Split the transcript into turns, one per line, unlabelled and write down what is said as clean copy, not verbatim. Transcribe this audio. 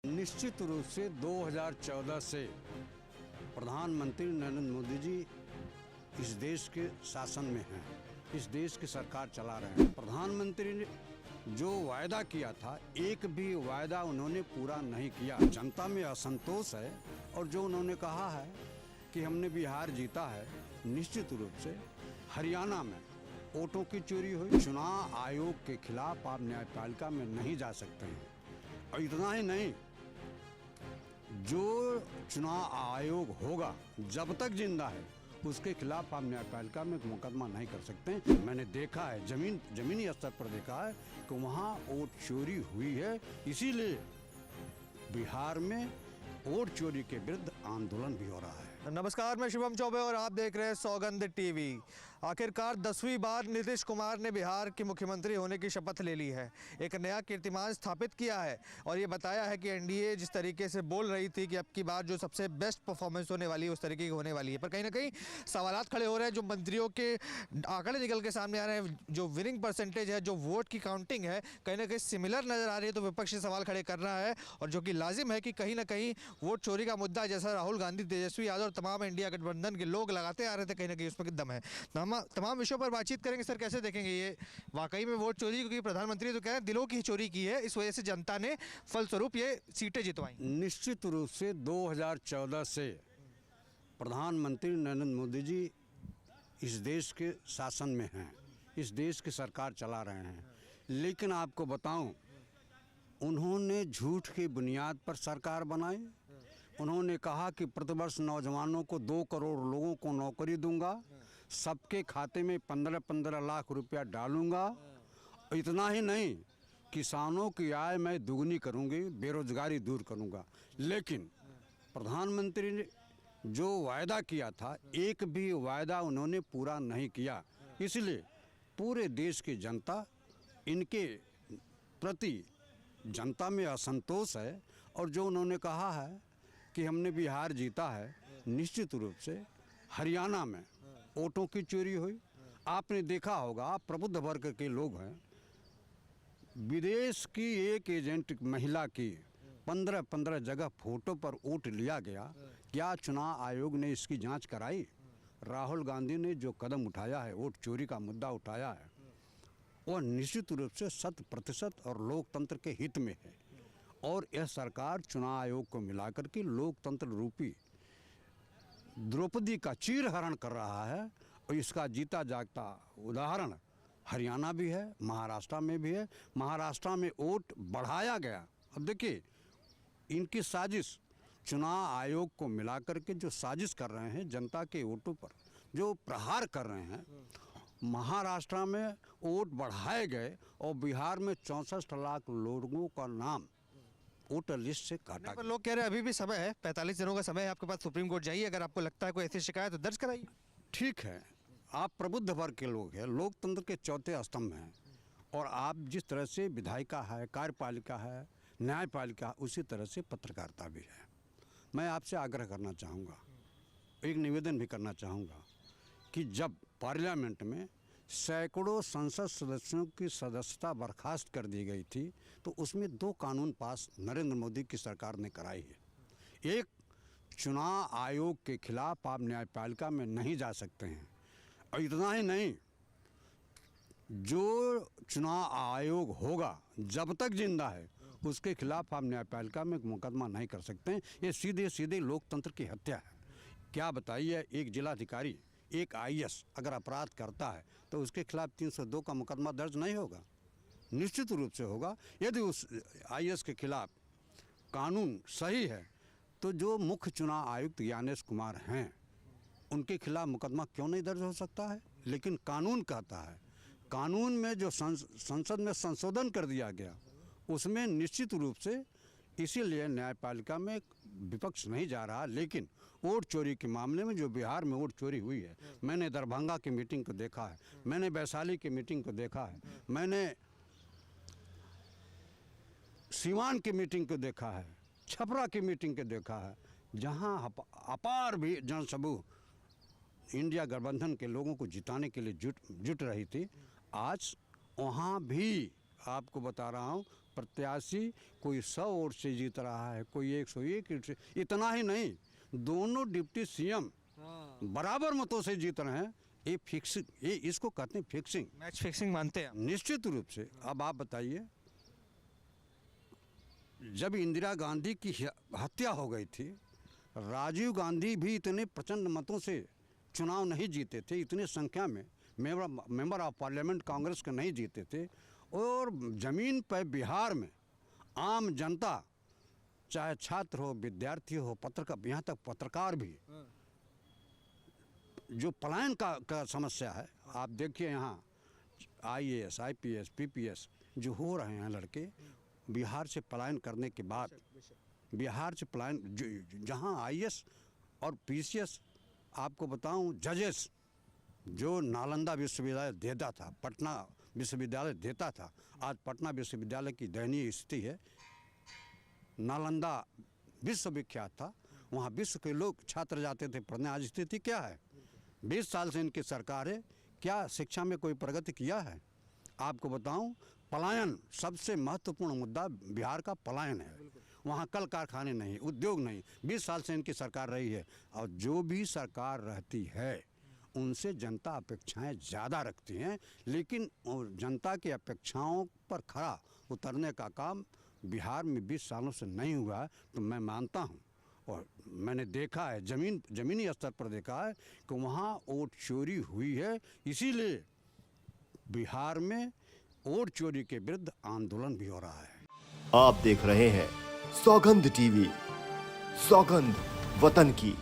निश्चित रूप से 2014 से प्रधानमंत्री नरेंद्र मोदी जी इस देश के शासन में हैं, इस देश की सरकार चला रहे हैं। प्रधानमंत्री ने जो वायदा किया था, एक भी वायदा उन्होंने पूरा नहीं किया। जनता में असंतोष है और जो उन्होंने कहा है कि हमने बिहार जीता है, निश्चित रूप से हरियाणा में वोटों की चोरी हुई। चुनाव आयोग के खिलाफ आप न्यायपालिका में नहीं जा सकते हैं। और इतना ही नहीं, जो चुनाव आयोग होगा जब तक जिंदा है उसके खिलाफ आप न्यायपालिका में मुकदमा नहीं कर सकते। मैंने देखा है, जमीनी स्तर पर देखा है कि वहाँ वोट चोरी हुई है, इसीलिए बिहार में वोट चोरी के विरुद्ध आंदोलन भी हो रहा है।
नमस्कार, मैं शुभम चौबे और आप देख रहे हैं सौगंध टीवी। आखिरकार 10वीं बार नीतीश कुमार ने बिहार के मुख्यमंत्री होने की शपथ ले ली है, एक नया कीर्तिमान स्थापित किया है और ये बताया है कि एनडीए जिस तरीके से बोल रही थी कि अब की बार जो सबसे बेस्ट परफॉर्मेंस होने वाली है उस तरीके की होने वाली है। पर कहीं ना कहीं सवालात खड़े हो रहे हैं, जो मंत्रियों के आंकड़े निकल के सामने आ रहे हैं, जो विनिंग परसेंटेज है, जो वोट की काउंटिंग है, कहीं ना कहीं सिमिलर नजर आ रही है। तो विपक्ष से सवाल खड़े कर रहा है और जो कि लाजिम है कि कहीं ना कहीं वोट चोरी का मुद्दा जैसा राहुल गांधी, तेजस्वी यादव और तमाम इंडिया गठबंधन के लोग लगाते आ रहे थे, कहीं ना कहीं उसमें दम है। तमाम विषयों पर बातचीत करेंगे। सर, कैसे देखेंगे ये वाकई में वोट चोरी? क्योंकि प्रधानमंत्री तो कह रहे हैं दिलों की चोरी की है, इस वजह से जनता ने फलस्वरूप ये सीटें जितवाई।
निश्चित रूप से 2014 से प्रधानमंत्री नरेंद्र मोदी जी इस देश के शासन में हैं, इस देश की सरकार चला रहे हैं। लेकिन आपको बताऊं, उन्होंने झूठ की बुनियाद पर सरकार बनाई। उन्होंने कहा कि प्रतिवर्ष नौजवानों को 2 करोड़ लोगों को नौकरी दूंगा, सबके खाते में 15-15 लाख रुपया डालूंगा। इतना ही नहीं, किसानों की आय मैं दुगनी करूंगी, बेरोजगारी दूर करूंगा। लेकिन प्रधानमंत्री ने जो वायदा किया था, एक भी वायदा उन्होंने पूरा नहीं किया। इसलिए पूरे देश की जनता, इनके प्रति जनता में असंतोष है और जो उन्होंने कहा है कि हमने बिहार जीता है, निश्चित रूप से हरियाणा में वोटों की चोरी हुई। आपने देखा होगा, प्रबुद्ध वर्ग के लोग हैं, विदेश की एक एजेंट महिला की 15-15 जगह फोटो पर वोट लिया गया। क्या चुनाव आयोग ने इसकी जांच कराई? राहुल गांधी ने जो कदम उठाया है, वोट चोरी का मुद्दा उठाया है, वह निश्चित रूप से 100% और लोकतंत्र के हित में है। और यह सरकार चुनाव आयोग को मिलाकर के लोकतंत्र रूपी द्रौपदी का चीरहरण कर रहा है। और इसका जीता जागता उदाहरण हरियाणा भी है, महाराष्ट्र में भी है। महाराष्ट्र में वोट बढ़ाया गया। अब देखिए, इनकी साजिश, चुनाव आयोग को मिलाकर के जो साजिश कर रहे हैं, जनता के वोटों पर जो प्रहार कर रहे हैं। महाराष्ट्र में वोट बढ़ाए गए और बिहार में 64 लाख लोगों का नाम वोटर लिस्ट से काटा गया।
लोग कह रहे हैं अभी भी समय है, 45 दिनों का समय है आपके पास। सुप्रीम कोर्ट जाइए, अगर आपको लगता है कोई ऐसी शिकायत तो दर्ज कराइए।
ठीक है, आप प्रबुद्ध वर्ग के लोग हैं, लोकतंत्र के चौथे स्तंभ हैं, और आप जिस तरह से विधायिका है, कार्यपालिका है, न्यायपालिका, उसी तरह से पत्रकारिता भी है। मैं आपसे आग्रह करना चाहूँगा, एक निवेदन भी करना चाहूँगा कि जब पार्लियामेंट में सैकड़ों संसद सदस्यों की सदस्यता बर्खास्त कर दी गई थी, तो उसमें 2 कानून पास नरेंद्र मोदी की सरकार ने कराई है। एक, चुनाव आयोग के खिलाफ आप न्यायपालिका में नहीं जा सकते हैं। और इतना ही नहीं, जो चुनाव आयोग होगा जब तक जिंदा है उसके खिलाफ आप न्यायपालिका में मुकदमा नहीं कर सकते हैं। ये सीधे सीधे लोकतंत्र की हत्या है। क्या बताइए, एक जिलाधिकारी, एक आईएएस अगर अपराध करता है तो उसके खिलाफ 302 का मुकदमा दर्ज नहीं होगा? निश्चित रूप से होगा। यदि उस आईएएस के खिलाफ कानून सही है तो जो मुख्य चुनाव आयुक्त ज्ञानेश कुमार हैं, उनके खिलाफ मुकदमा क्यों नहीं दर्ज हो सकता है? लेकिन कानून कहता है, कानून में जो संसद में संशोधन कर दिया गया, उसमें निश्चित रूप से, इसीलिए न्यायपालिका में विपक्ष नहीं जा रहा। लेकिन वोट चोरी के मामले में जो बिहार में वोट चोरी हुई है, मैंने दरभंगा की मीटिंग को देखा है, मैंने वैशाली की मीटिंग को देखा है, मैंने सीवान की मीटिंग को देखा है, छपरा की मीटिंग को देखा है, जहां अपार भी जनसमूह इंडिया गठबंधन के लोगों को जिताने के लिए जुट रही थी। आज वहाँ भी आपको बता रहा हूँ, प्रत्याशी कोई 100 वोट से जीत रहा है, कोई 101 से। इतना ही नहीं, दोनों डिप्टी सीएम बराबर मतों से जीत रहे हैं। ये फिक्सिंग, ये इसको कहते हैं फिक्सिंग,
मैच फिक्सिंग मानते हैं आप?
निश्चित रूप से। अब आप बताइए, जब इंदिरा गांधी की हत्या हो गई थी, राजीव गांधी भी इतने प्रचंड मतों से चुनाव नहीं जीते थे, इतने संख्या में मेंबर ऑफ पार्लियामेंट कांग्रेस के नहीं जीते थे। और ज़मीन पर बिहार में आम जनता, चाहे छात्र हो, विद्यार्थी हो, पत्रकार, यहाँ तक पत्रकार भी, जो पलायन का समस्या है, आप देखिए यहाँ IAS, IPS, PPS जो हो रहे हैं लड़के, बिहार से पलायन करने के बाद, बिहार से पलायन, जहाँ IAS और PCS, आपको बताऊं, जजेस जो नालंदा विश्वविद्यालय देता था, पटना विश्वविद्यालय देता था, आज पटना विश्वविद्यालय की दयनीय स्थिति है। नालंदा विश्वविख्यात था, वहाँ विश्व के लोग, छात्र जाते थे पढ़ने। आज स्थिति क्या है? 20 साल से इनकी सरकार है, क्या शिक्षा में कोई प्रगति किया है? आपको बताऊं, पलायन सबसे महत्वपूर्ण मुद्दा बिहार का पलायन है। वहाँ कल कारखाने नहीं, उद्योग नहीं। 20 साल से इनकी सरकार रही है, और जो भी सरकार रहती है उनसे जनता अपेक्षाएं ज़्यादा रखती हैं, लेकिन जनता की अपेक्षाओं पर खरा उतरने का काम बिहार में 20 सालों से नहीं हुआ है। तो मैं मानता हूँ, और मैंने देखा है, ज़मीनी स्तर पर देखा है कि वहाँ वोट चोरी हुई है। इसीलिए बिहार में वोट चोरी के विरुद्ध आंदोलन भी हो रहा है।
आप देख रहे हैं सौगंध टीवी, सौगंध वतन की।